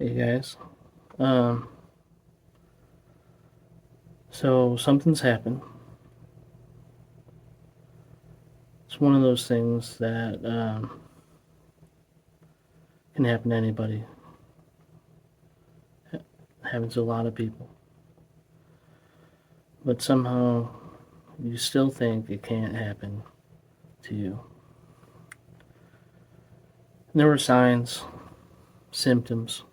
Hey guys. Um, so something's happened. It's one of those things that can happen to anybody. It happens to a lot of people. But somehow you still think it can't happen to you. And there were signs, symptoms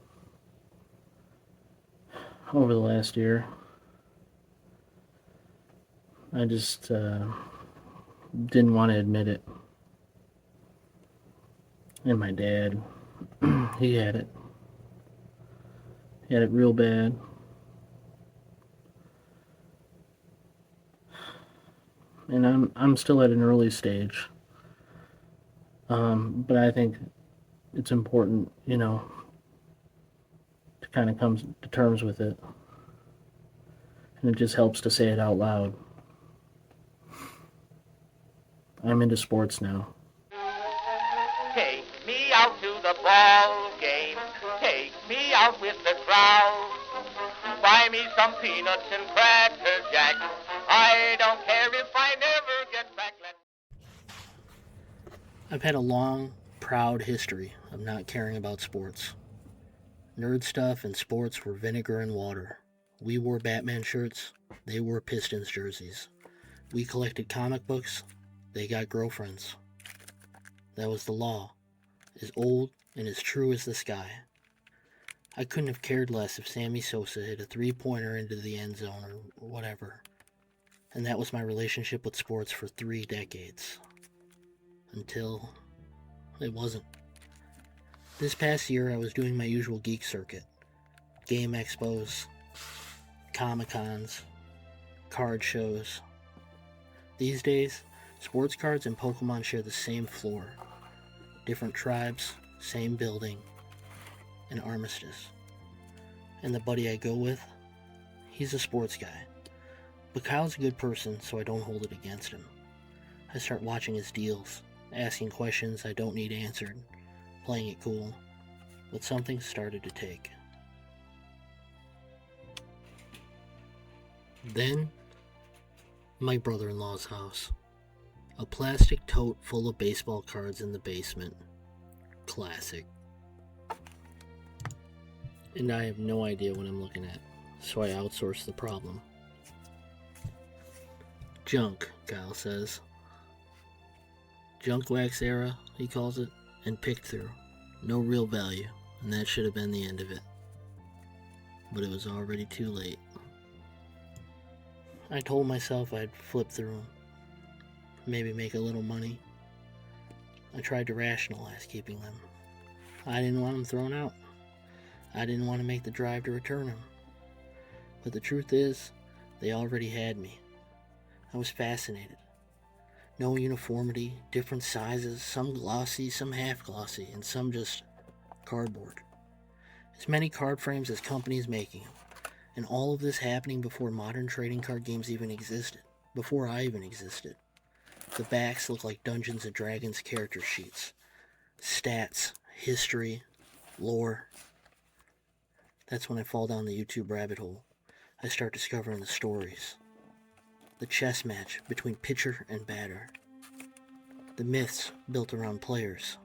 over the last year. I just didn't want to admit it. And my dad, he had it. He had it real bad. And I'm still at an early stage. But I think it's important, to kind of come to terms with it. And it just helps to say it out loud. I'm into sports now. Take me out to the ball game. Take me out with the crowd. Buy me some peanuts and cracker jack. I don't care if I never get back. I've had a long, proud history of not caring about sports. Nerd stuff and sports were vinegar and water. We wore Batman shirts, they wore Pistons jerseys. We collected comic books, they got girlfriends. That was the law, as old and as true as the sky. I couldn't have cared less if Sammy Sosa hit a three-pointer into the end zone or whatever. And that was my relationship with sports for 3 decades. Until it wasn't. This past year, I was doing my usual geek circuit. Game expos, Comic-Cons, card shows. These days, sports cards and Pokemon share the same floor. Different tribes, same building, an armistice. And the buddy I go with, he's a sports guy. But Kyle's a good person, so I don't hold it against him. I start watching his deals, asking questions I don't need answered, playing it cool, but something started to take. Then, my brother-in-law's house. A plastic tote full of baseball cards in the basement. Classic. And I have no idea what I'm looking at, so I outsource the problem. Junk, Kyle says. Junk wax era, he calls it, and picked through. No real value, and that should have been the end of it. But it was already too late. I told myself I'd flip through them, maybe make a little money. I tried to rationalize keeping them. I didn't want them thrown out. I didn't want to make the drive to return them. But the truth is, they already had me. I was fascinated. No uniformity, different sizes, some glossy, some half glossy, and some just cardboard. As many card frames as companies making them. And all of this happening before modern trading card games even existed. Before I even existed. The backs look like Dungeons and Dragons character sheets. Stats, history, lore. That's when I fall down the YouTube rabbit hole. I start discovering the stories. The chess match between pitcher and batter. The myths built around players.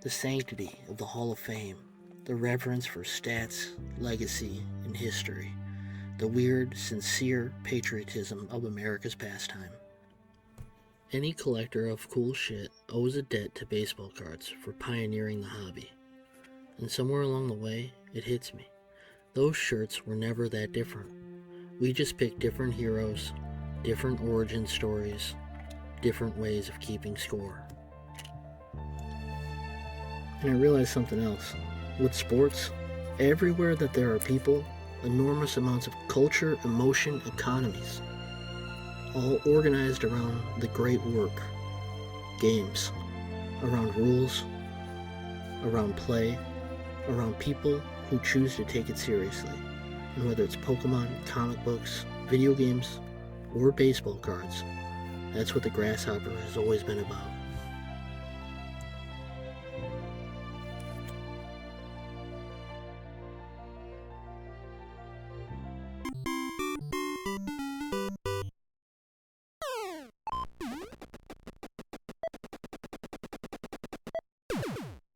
The sanctity of the Hall of Fame. The reverence for stats, legacy, and history. The weird, sincere patriotism of America's pastime. Any collector of cool shit owes a debt to baseball cards for pioneering the hobby. And somewhere along the way, it hits me. Those shirts were never that different. We just picked different heroes, different origin stories, different ways of keeping score. And I realized something else. With sports, everywhere that there are people, enormous amounts of culture, emotion, economies, all organized around the great work, games, around rules, around play, around people who choose to take it seriously. And whether it's Pokemon, comic books, video games, or baseball cards, that's what the Grasshopper has always been about.